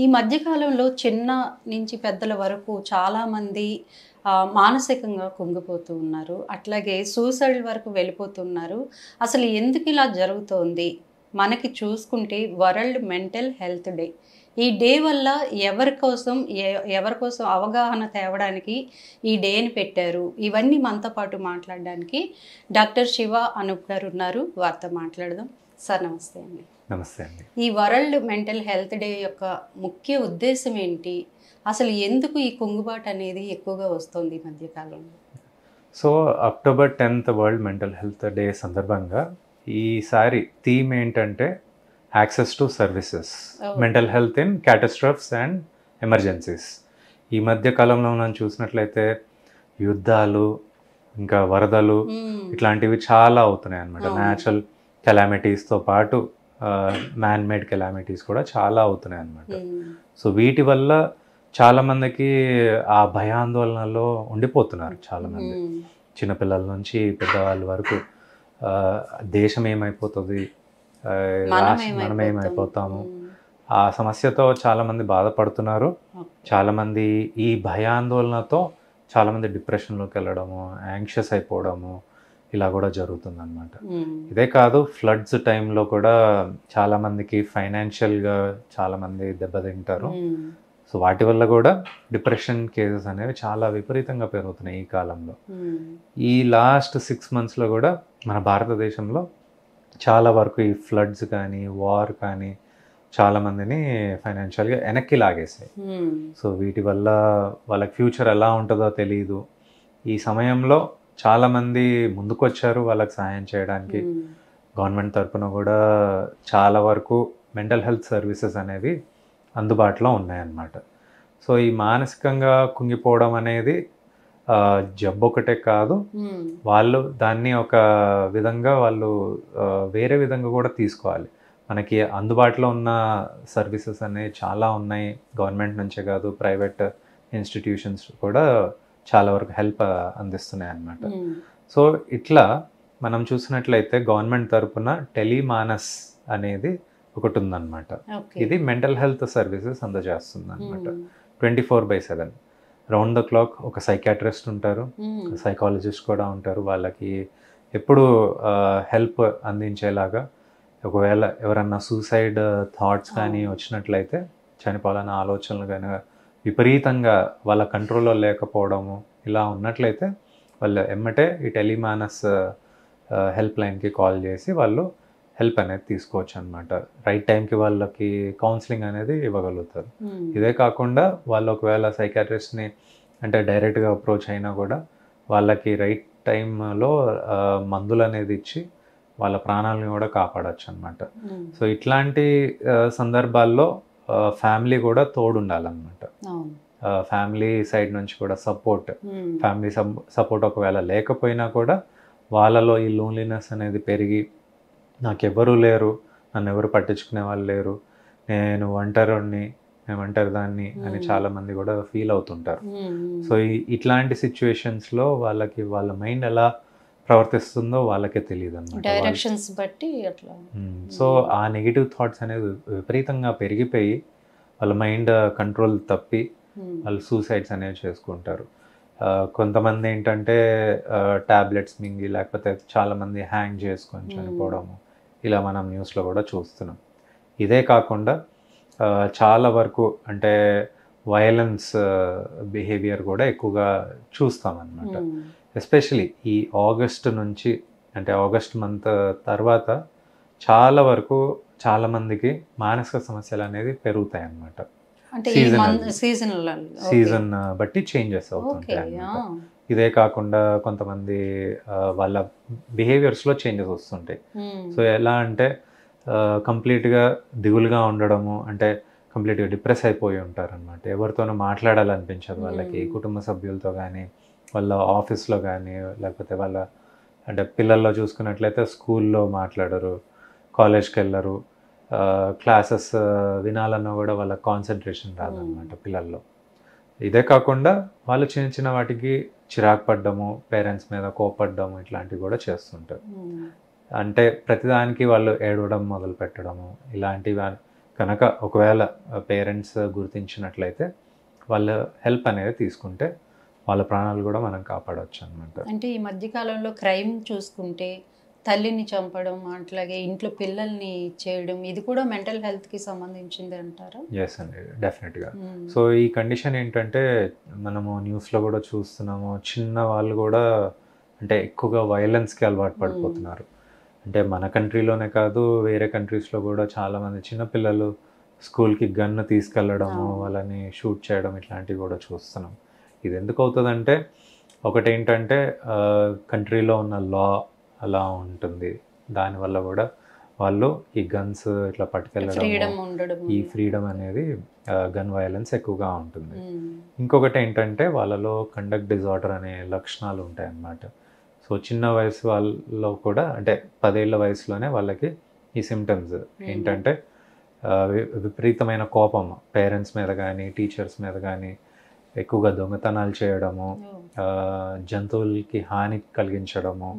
ఈ మధ్య కాలంలో చిన్న నుంచి పెద్దల వరకు చాలామంది మానసికంగా కుంగిపోతూ ఉన్నారు. అట్లాగే సూసైడ్ వరకు వెళ్ళిపోతున్నారు. అసలు ఎందుకు ఇలా జరుగుతోంది? మనకి చూసుకుంటే వరల్డ్ మెంటల్ హెల్త్ డే. ఈ డే వల్ల ఎవరి కోసం అవగాహన తేవడానికి ఈ డేని పెట్టారు. ఇవన్నీ మనతో పాటు మాట్లాడడానికి డాక్టర్ శివ అనూప్ గారు ఉన్నారు. వారితో మాట్లాడదాం. సార్ నమస్తే అండి. నమస్తే అండి. ఈ వరల్డ్ మెంటల్ హెల్త్ డే యొక్క ముఖ్య ఉద్దేశం ఏంటి? అసలు ఎందుకు ఈ కుంగుబాటు అనేది ఎక్కువగా వస్తుంది ఈ మధ్య కాలంలో? So October 10th world mental health day సందర్భంగా ఈసారి థీమ్ ఏంటంటే access to services, mental health in catastrophes and emergencies. ఈ మధ్య కాలంలో మనం చూసినట్లయితే యుద్ధాలు, ఇంకా వరదలు ఇట్లాంటివి చాలా అవుతున్నాయి అన్నమాట. న్యాచురల్ కెలామిటీస్తో పాటు మ్యాన్ మేడ్ కెలామిటీస్ కూడా చాలా అవుతున్నాయి అన్నమాట. సో వీటి వల్ల చాలామందికి ఆ భయాందోళనలో ఉండిపోతున్నారు. చాలామంది చిన్నపిల్లల నుంచి పెద్దవాళ్ళ వరకు దేశం ఏమైపోతుంది, మనం ఏమైపోతాము, ఆ సమస్యతో చాలామంది బాధపడుతున్నారు. చాలామంది ఈ భయాందోళనతో చాలామంది డిప్రెషన్లోకి వెళ్ళడము, యాంగ్షియస్ అయిపోవడము ఇలా కూడా జరుగుతుంది అనమాట. ఇదే కాదు, ఫ్లడ్స్ టైంలో కూడా చాలామందికి ఫైనాన్షియల్గా చాలామంది దెబ్బతింటారు. సో వాటి వల్ల కూడా డిప్రెషన్ కేసెస్ అనేవి చాలా విపరీతంగా పెరుగుతున్నాయి ఈ కాలంలో. ఈ లాస్ట్ 6 monthsలో కూడా మన భారతదేశంలో చాలా వరకు ఈ ఫ్లడ్స్ కానీ వార్ కానీ చాలామందిని ఫైనాన్షియల్గా వెనక్కి లాగేసాయి. సో వీటి వల్ల వాళ్ళకి ఫ్యూచర్ ఎలా ఉంటుందో తెలియదు. ఈ సమయంలో చాలామంది ముందుకొచ్చారు వాళ్ళకి సహాయం చేయడానికి. గవర్నమెంట్ తరఫున కూడా చాలా వరకు మెంటల్ హెల్త్ సర్వీసెస్ అనేవి అందుబాటులో ఉన్నాయన్నమాట. సో ఈ మానసికంగా కుంగిపోవడం అనేది జబ్బు ఒకటే కాదు, వాళ్ళు దాన్ని ఒక విధంగా వేరే విధంగా కూడా తీసుకోవాలి. మనకి అందుబాటులో ఉన్న సర్వీసెస్ అనేవి చాలా ఉన్నాయి. గవర్నమెంట్ నుంచే కాదు, ప్రైవేట్ ఇన్స్టిట్యూషన్స్ కూడా చాలా వరకు హెల్ప్ అందిస్తున్నాయి అన్నమాట. సో ఇట్లా మనం చూసినట్లయితే గవర్నమెంట్ తరపున టెలిమానస్ అనేది ఒకటి ఉందన్నమాట. ఇది మెంటల్ హెల్త్ సర్వీసెస్ అందజేస్తుంది అనమాట. 24/7 రౌండ్ ద క్లాక్ ఒక సైకాట్రిస్ట్ ఉంటారు, సైకాలజిస్ట్ కూడా ఉంటారు. వాళ్ళకి ఎప్పుడు హెల్ప్ అందించేలాగా, ఒకవేళ ఎవరన్నా సూసైడ్ థాట్స్ కానీ వచ్చినట్లయితే, చనిపోవాలన్న ఆలోచనలు కానీ విపరీతంగా వాళ్ళ కంట్రోల్లో లేకపోవడము ఇలా ఉన్నట్లయితే వాళ్ళు ఎమ్మటే ఈ టెలిమానస్ హెల్ప్ లైన్కి కాల్ చేసి వాళ్ళు హెల్ప్ అనేది తీసుకోవచ్చు అనమాట. రైట్ టైంకి వాళ్ళకి కౌన్సిలింగ్ అనేది ఇవ్వగలుగుతారు. ఇదే కాకుండా వాళ్ళు ఒకవేళ సైకాట్రిస్ట్ని అంటే డైరెక్ట్గా అప్రోచ్ అయినా కూడా వాళ్ళకి రైట్ టైంలో మందులు అనేది ఇచ్చి వాళ్ళ ప్రాణాలను కూడా కాపాడచ్చు అనమాట. సో ఇట్లాంటి సందర్భాల్లో ఫ్యామిలీ కూడా తోడు ఉండాలన్నమాట. ఫ్యామిలీ సైడ్ నుంచి కూడా ఫ్యామిలీ సపోర్ట్ ఒకవేళ లేకపోయినా కూడా వాళ్ళలో ఈ లోన్లీనెస్ అనేది పెరిగి, నాకెవరూ లేరు, నన్ను ఎవరు పట్టించుకునే వాళ్ళు లేరు, నేను నేను ఒంటరి దాన్ని అని చాలామంది కూడా ఫీల్ అవుతుంటారు. సో ఇట్లాంటి సిచ్యువేషన్స్లో వాళ్ళ మైండ్ ఎలా ప్రవర్తిస్తుందో వాళ్ళకే తెలియదు అన్నమాట. డైరెక్షన్స్ బట్టి అట్లా. సో ఆ నెగిటివ్ థాట్స్ అనేది విపరీతంగా పెరిగిపోయి వాళ్ళ మైండ్ కంట్రోల్ తప్పి వాళ్ళు సూసైడ్స్ అనేవి చేసుకుంటారు. కొంతమంది ఏంటంటే టాబ్లెట్స్ మింగి, లేకపోతే చాలామంది హ్యాంగ్ చేసుకొని చనిపోవడము ఇలా మనం న్యూస్లో కూడా చూస్తున్నాం. ఇదే కాకుండా చాలా వరకు అంటే వైలెన్స్ బిహేవియర్ కూడా ఎక్కువగా చూస్తామన్నమాట. ఎస్పెషలీ ఈ ఆగస్ట్ నుంచి, అంటే ఆగస్ట్ మంత్ తర్వాత చాలా వరకు చాలామందికి మానసిక సమస్యలు అనేది పెరుగుతాయి అన్నమాట. సీజన్ బట్టి చేంజెస్ అవుతుంటాయి అన్నమాట. ఇదే కాకుండా కొంతమంది వాళ్ళ బిహేవియర్స్లో చేంజెస్ వస్తుంటాయి. సో ఎలా అంటే కంప్లీట్గా దిగులుగా ఉండడము, అంటే కంప్లీట్గా డిప్రెస్ అయిపోయి ఉంటారనమాట. ఎవరితోనూ మాట్లాడాలనిపించదు వాళ్ళకి, కుటుంబ సభ్యులతో కానీ, వాళ్ళ ఆఫీస్లో కానీ, లేకపోతే వాళ్ళ అంటే పిల్లల్లో చూసుకున్నట్లయితే స్కూల్లో మాట్లాడరు, కాలేజ్కి వెళ్ళరు, క్లాసెస్ వినాలన్నా కూడా వాళ్ళ కాన్సన్ట్రేషన్ రాదనమాట పిల్లల్లో. ఇదే కాకుండా వాళ్ళు చిన్న చిన్న వాటికి చిరాకు పడ్డము, పేరెంట్స్ మీద కోపడ్డము ఇట్లాంటివి కూడా చేస్తుంటారు. అంటే ప్రతిదానికి వాళ్ళు ఏడవడం మొదలు పెట్టడము, ఇలాంటివి కనుక ఒకవేళ పేరెంట్స్ గుర్తించినట్లయితే వాళ్ళ హెల్ప్ అనేది తీసుకుంటే వాళ్ళ ప్రాణాలు కూడా మనం కాపాడవచ్చు అనమాట. అంటే ఈ మధ్యకాలంలో క్రైమ్ చూసుకుంటే తల్లిని చంపడం, అట్లాగే ఇంట్లో పిల్లల్ని చేయడం, ఇది కూడా మెంటల్ హెల్త్కి సంబంధించింది అంటారా? ఎస్ అండి, డెఫినెట్గా. సో ఈ కండిషన్ ఏంటంటే మనము న్యూస్లో కూడా చూస్తున్నాము, చిన్న వాళ్ళు కూడా అంటే ఎక్కువగా వైలెన్స్కి అలవాటు పడిపోతున్నారు. అంటే మన కంట్రీలోనే కాదు, వేరే కంట్రీస్లో కూడా చాలామంది చిన్నపిల్లలు స్కూల్కి గన్ను తీసుకెళ్ళడము, వాళ్ళని షూట్ చేయడం ఇట్లాంటివి కూడా చూస్తున్నాం. ఇది ఎందుకు అవుతుందంటే ఒకటేంటంటే కంట్రీలో ఉన్న లా అలా ఉంటుంది, దానివల్ల కూడా వాళ్ళు ఈ గన్స్ ఇట్లా పట్టుకెళ్ళడం, ఈ ఫ్రీడమ్ అనేది గన్ వైలెన్స్ ఎక్కువగా ఉంటుంది. ఇంకొకటి ఏంటంటే వాళ్ళలో కండక్ట్ డిజార్డర్ అనే లక్షణాలు ఉంటాయి అన్నమాట. సో చిన్న వయసు వాళ్ళలో కూడా అంటే 10 ఏళ్ల వయసులోనే వాళ్ళకి ఈ సిమ్టమ్స్ ఏంటంటే విపరీతమైన కోపం పేరెంట్స్ మీద కానీ టీచర్స్ మీద కానీ, ఎక్కువగా దొంగతనాలు చేయడము, జంతువులకి హాని కలిగించడము,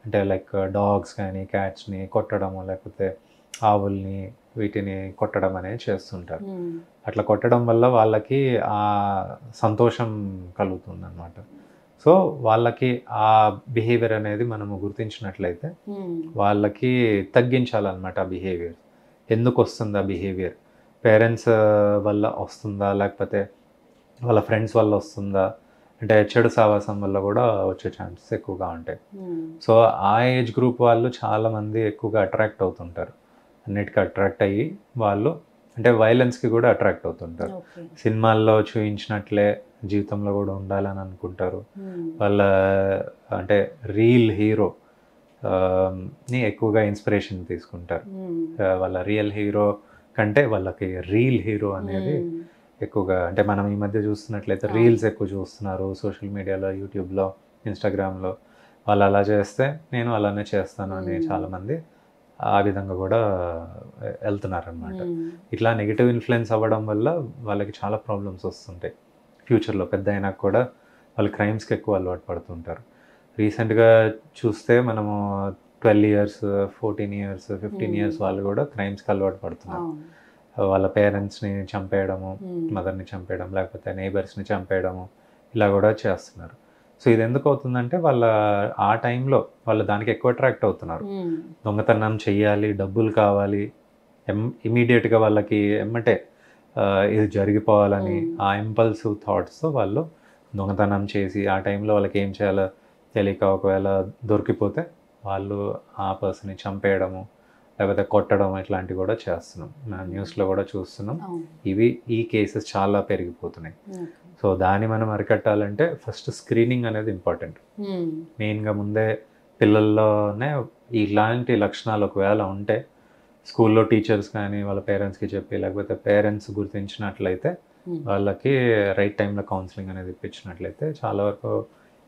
అంటే లైక్ డాగ్స్ కానీ క్యాట్స్ని కొట్టడము, లేకపోతే ఆవుల్ని వీటిని కొట్టడం అనేది చేస్తుంటారు. అట్లా కొట్టడం వల్ల వాళ్ళకి ఆ సంతోషం కలుగుతుంది అన్నమాట. సో వాళ్ళకి ఆ బిహేవియర్ అనేది మనము గుర్తించినట్లయితే వాళ్ళకి తగ్గించాలన్నమాట ఆ బిహేవియర్. ఎందుకు వస్తుంది ఆ బిహేవియర్? పేరెంట్స్ వల్ల వస్తుందా, లేకపోతే వాళ్ళ ఫ్రెండ్స్ వల్ల వస్తుందా, అంటే చెడు సావాసం వల్ల కూడా వచ్చే ఛాన్సెస్ ఎక్కువగా ఉంటాయి. సో ఆ ఏజ్ గ్రూప్ వాళ్ళు చాలామంది ఎక్కువగా అట్రాక్ట్ అవుతుంటారు, అన్నిటికీ అట్రాక్ట్ అయ్యి వాళ్ళు అంటే వైలెన్స్కి కూడా అట్రాక్ట్ అవుతుంటారు. సినిమాల్లో చూపించినట్లే జీవితంలో కూడా ఉండాలని అనుకుంటారు. వాళ్ళ అంటే రియల్ హీరో ని ఎక్కువగా ఇన్స్పిరేషన్ తీసుకుంటారు. వాళ్ళ రియల్ హీరో కంటే వాళ్ళకి రియల్ హీరో అనేది ఎక్కువగా, అంటే మనం ఈ మధ్య చూస్తున్నట్లయితే రీల్స్ ఎక్కువ చూస్తున్నారు సోషల్ మీడియాలో, యూట్యూబ్లో, ఇన్స్టాగ్రామ్లో. వాళ్ళు అలా చేస్తే నేను అలానే చేస్తాను అని చాలామంది ఆ విధంగా కూడా వెళ్తున్నారు అనమాట. ఇట్లా నెగిటివ్ ఇన్ఫ్లుయెన్స్ అవ్వడం వల్ల వాళ్ళకి చాలా ప్రాబ్లమ్స్ వస్తుంటాయి ఫ్యూచర్లో. పెద్ద అయినాక కూడా వాళ్ళు క్రైమ్స్కి ఎక్కువ అలవాటు పడుతుంటారు. రీసెంట్గా చూస్తే మనము 12 years, 14 years, 15 years వాళ్ళు కూడా క్రైమ్స్కి అలవాటు పడుతున్నారు. వాళ్ళ పేరెంట్స్ని చంపేయడము, మదర్ని చంపేయడం, లేకపోతే నైబర్స్ని చంపేయడము, ఇలా కూడా చేస్తున్నారు. సో ఇది ఎందుకు అవుతుందంటే వాళ్ళ ఆ టైంలో వాళ్ళు దానికి ఎక్కువ అట్రాక్ట్ అవుతున్నారు. దొంగతనం చెయ్యాలి, డబ్బులు కావాలి, ఇమీడియట్గా వాళ్ళకి ఎమ్మటే ఇది జరిగిపోవాలని ఆ ఇంపల్సివ్ థాట్స్తో వాళ్ళు దొంగతనం చేసి ఆ టైంలో వాళ్ళకి ఏం చేయాలో తెలియక ఒకవేళ దొరికిపోతే వాళ్ళు ఆ పర్సన్ని చంపేయడము, లేకపోతే కొట్టడం, ఇట్లాంటివి కూడా చేస్తున్నాం. మనం న్యూస్లో కూడా చూస్తున్నాం. ఈ కేసెస్ చాలా పెరిగిపోతున్నాయి. సో దాన్ని మనం అరికట్టాలంటే ఫస్ట్ స్క్రీనింగ్ అనేది ఇంపార్టెంట్. మెయిన్గా ముందే పిల్లల్లోనే ఇలాంటి లక్షణాలు ఒకవేళ ఉంటే స్కూల్లో టీచర్స్ కానీ వాళ్ళ పేరెంట్స్కి చెప్పి, లేకపోతే పేరెంట్స్ గుర్తించినట్లయితే వాళ్ళకి రైట్ టైంలో కౌన్సిలింగ్ అనేది ఇప్పించినట్లయితే చాలా వరకు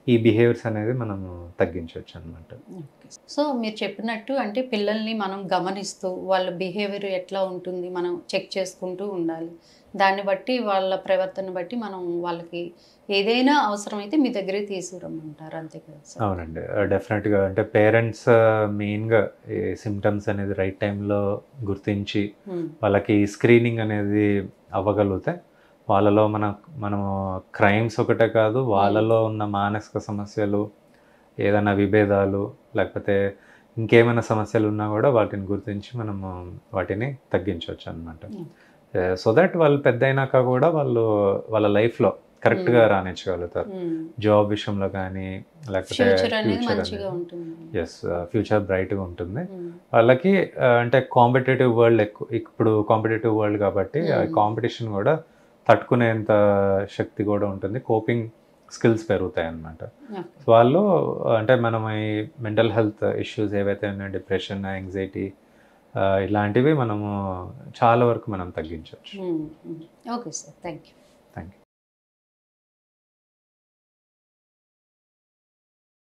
ఈ బిహేవియర్స్ అనేది మనం తగ్గించవచ్చు అనమాట. సో మీరు చెప్పినట్టు అంటే పిల్లల్ని మనం గమనిస్తూ వాళ్ళ బిహేవియర్ ఎట్లా ఉంటుంది మనం చెక్ చేసుకుంటూ ఉండాలి. దాన్ని బట్టి వాళ్ళ ప్రవర్తన బట్టి మనం వాళ్ళకి ఏదైనా అవసరమైతే మీ దగ్గరికి తీసుకురమ్మంటారు, అంతే కదా సార్? అవునండి, డెఫినెట్గా. అంటే పేరెంట్స్ మెయిన్గా ఈ సిమ్టమ్స్ అనేది రైట్ టైంలో గుర్తించి వాళ్ళకి స్క్రీనింగ్ అనేది అవ్వగలిగితే వాళ్ళలో మనము క్రైమ్స్ ఒకటే కాదు, వాళ్ళలో ఉన్న మానసిక సమస్యలు, ఏదైనా విభేదాలు, లేకపోతే ఇంకేమైనా సమస్యలు ఉన్నా కూడా వాటిని గుర్తించి మనము వాటిని తగ్గించవచ్చు అనమాట. సో దట్ వాళ్ళు పెద్ద అయినాక కూడా వాళ్ళు వాళ్ళ లైఫ్లో కరెక్ట్గా రాణించగలుగుతారు. జాబ్ విషయంలో కానీ, లేకపోతే ఫ్యూచర్ బ్రైట్గా ఉంటుంది వాళ్ళకి. అంటే కాంపిటేటివ్ వరల్డ్ ఇప్పుడు కాంపిటేటివ్ వరల్డ్ కాబట్టి కాంపిటీషన్ కూడా తట్టుకునేంత శక్తి కూడా ఉంటుంది, కోపింగ్ స్కిల్స్ పెరుగుతాయి అన్నమాట. వాళ్ళు అంటే మనం ఈ మెంటల్ హెల్త్ ఇష్యూస్ ఏవైతే ఉన్నాయో, డిప్రెషన్, యాంగ్జైటీ, ఇలాంటివి మనము చాలా వరకు మనం తగ్గించవచ్చు. Okay sir, thank you.